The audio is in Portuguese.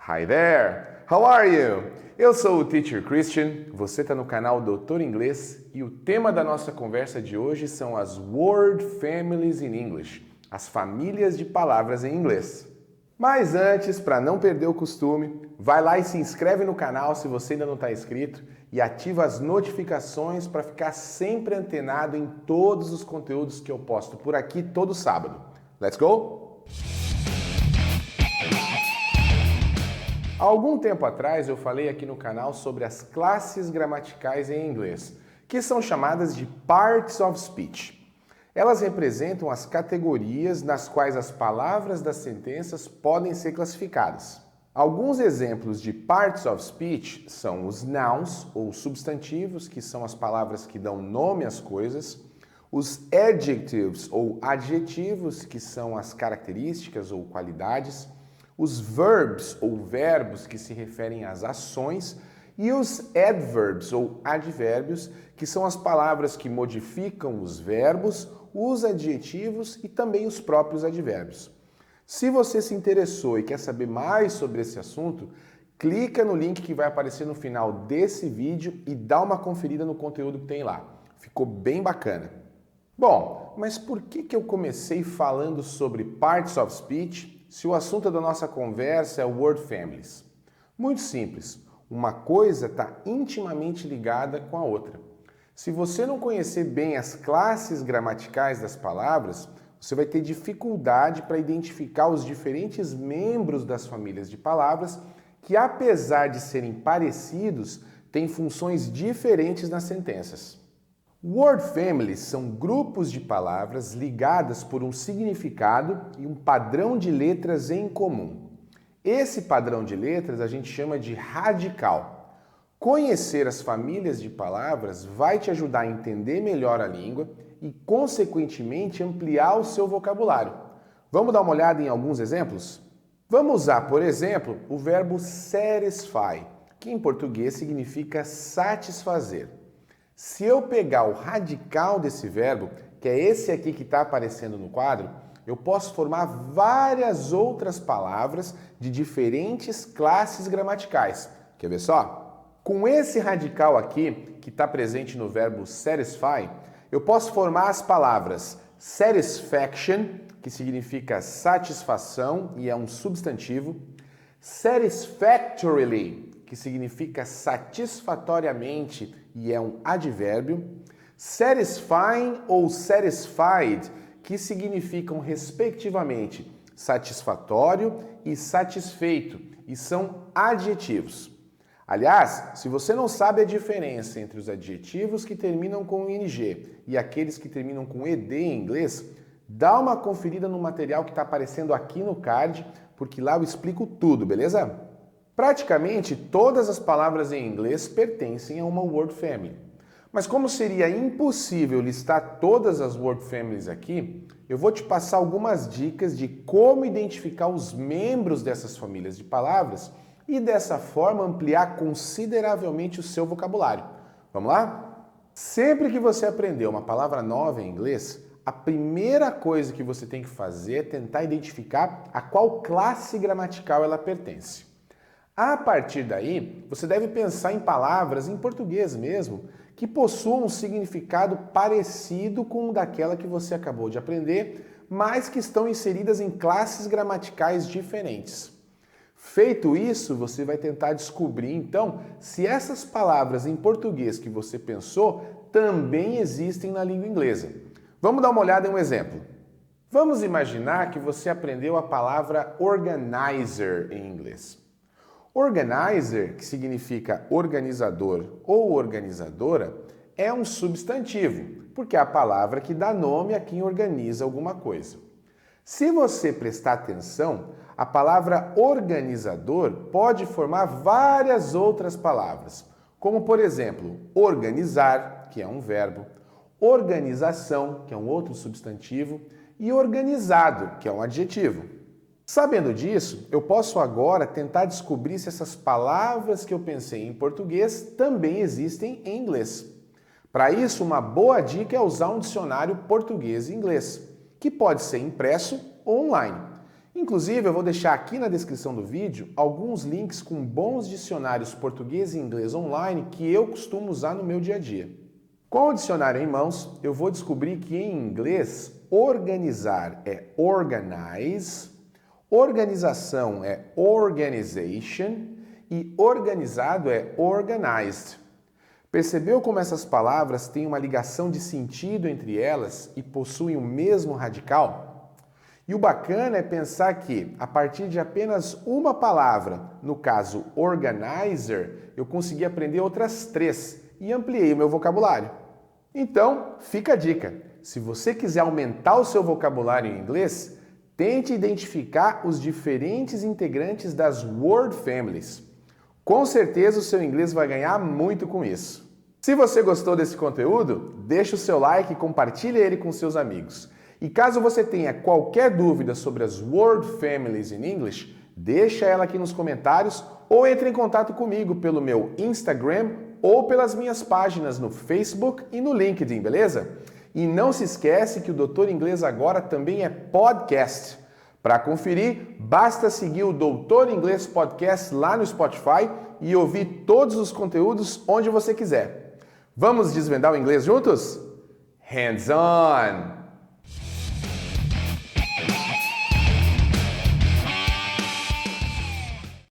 Hi there! How are you? Eu sou o Teacher Christian, você está no canal Doutor Inglês e o tema da nossa conversa de hoje são as Word Families in English, as famílias de palavras em inglês. Mas antes, para não perder o costume, vai lá e se inscreve no canal se você ainda não está inscrito e ativa as notificações para ficar sempre antenado em todos os conteúdos que eu posto por aqui todo sábado. Let's go? Há algum tempo atrás eu falei aqui no canal sobre as classes gramaticais em inglês, que são chamadas de Parts of Speech. Elas representam as categorias nas quais as palavras das sentenças podem ser classificadas. Alguns exemplos de Parts of Speech são os nouns, ou substantivos, que são as palavras que dão nome às coisas, os adjectives, ou adjetivos, que são as características ou qualidades, os verbs, ou verbos, que se referem às ações, e os adverbs, ou advérbios, que são as palavras que modificam os verbos, os adjetivos e também os próprios advérbios. Se você se interessou e quer saber mais sobre esse assunto, clica no link que vai aparecer no final desse vídeo e dá uma conferida no conteúdo que tem lá. Ficou bem bacana. Bom, mas por que eu comecei falando sobre Parts of Speech se o assunto da nossa conversa é Word Families? Muito simples, uma coisa está intimamente ligada com a outra. Se você não conhecer bem as classes gramaticais das palavras, você vai ter dificuldade para identificar os diferentes membros das famílias de palavras que, apesar de serem parecidos, têm funções diferentes nas sentenças. Word Families são grupos de palavras ligadas por um significado e um padrão de letras em comum. Esse padrão de letras a gente chama de radical. Conhecer as famílias de palavras vai te ajudar a entender melhor a língua e, consequentemente, ampliar o seu vocabulário. Vamos dar uma olhada em alguns exemplos? Vamos usar, por exemplo, o verbo satisfy, que em português significa satisfazer. Se eu pegar o radical desse verbo, que é esse aqui que está aparecendo no quadro, eu posso formar várias outras palavras de diferentes classes gramaticais. Quer ver só? Com esse radical aqui, que está presente no verbo satisfy, eu posso formar as palavras satisfaction, que significa satisfação e é um substantivo, satisfactorily, que significa satisfatoriamente e é um advérbio, satisfying ou satisfied, que significam respectivamente satisfatório e satisfeito e são adjetivos. Aliás, se você não sabe a diferença entre os adjetivos que terminam com ing e aqueles que terminam com ed em inglês, dá uma conferida no material que está aparecendo aqui no card, porque lá eu explico tudo, beleza? Praticamente todas as palavras em inglês pertencem a uma word family. Mas como seria impossível listar todas as word families aqui, eu vou te passar algumas dicas de como identificar os membros dessas famílias de palavras e dessa forma ampliar consideravelmente o seu vocabulário. Vamos lá? Sempre que você aprender uma palavra nova em inglês, a primeira coisa que você tem que fazer é tentar identificar a qual classe gramatical ela pertence. A partir daí, você deve pensar em palavras, em português mesmo, que possuam um significado parecido com o daquela que você acabou de aprender, mas que estão inseridas em classes gramaticais diferentes. Feito isso, você vai tentar descobrir, então, se essas palavras em português que você pensou também existem na língua inglesa. Vamos dar uma olhada em um exemplo. Vamos imaginar que você aprendeu a palavra organizer em inglês. Organizer, que significa organizador ou organizadora, é um substantivo, porque é a palavra que dá nome a quem organiza alguma coisa. Se você prestar atenção, a palavra organizador pode formar várias outras palavras, como por exemplo, organizar, que é um verbo, organização, que é um outro substantivo, e organizado, que é um adjetivo. Sabendo disso, eu posso agora tentar descobrir se essas palavras que eu pensei em português também existem em inglês. Para isso, uma boa dica é usar um dicionário português e inglês, que pode ser impresso ou online. Inclusive, eu vou deixar aqui na descrição do vídeo alguns links com bons dicionários português e inglês online que eu costumo usar no meu dia a dia. Com o dicionário em mãos, eu vou descobrir que em inglês, organizar é organize, organização é organization e organizado é organized. Percebeu como essas palavras têm uma ligação de sentido entre elas e possuem o mesmo radical? E o bacana é pensar que, a partir de apenas uma palavra, no caso organizer, eu consegui aprender outras 3 e ampliei o meu vocabulário. Então, fica a dica. Se você quiser aumentar o seu vocabulário em inglês, tente identificar os diferentes integrantes das word families. Com certeza o seu inglês vai ganhar muito com isso. Se você gostou desse conteúdo, deixa o seu like e compartilhe ele com seus amigos. E caso você tenha qualquer dúvida sobre as word families in English, deixa ela aqui nos comentários ou entre em contato comigo pelo meu Instagram ou pelas minhas páginas no Facebook e no LinkedIn, beleza? E não se esquece que o Doutor Inglês Agora também é podcast. Para conferir, basta seguir o Doutor Inglês Podcast lá no Spotify e ouvir todos os conteúdos onde você quiser. Vamos desvendar o inglês juntos? Hands on!